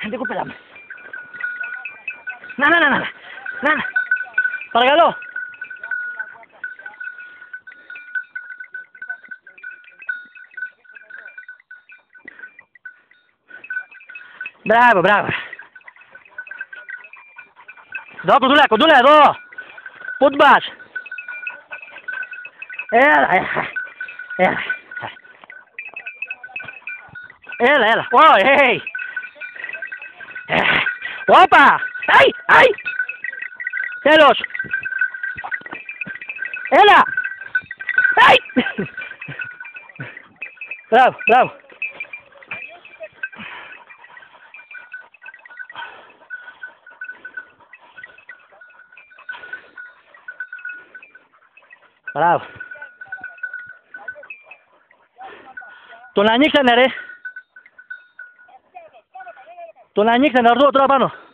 Hindi ko pa alam. Να. Παρακαλώ. Μπράβο. Εδώ, κοντούλα, εδώ. Πού την πας? Έλα. Ωι. Όπα. Αϊ. Τέλος. Έλα. Αϊ. Μπράβο. Μπράβο. Τον ανοίξανε ρε. Τον ανοίξανε, να έρθω τώρα πάνω.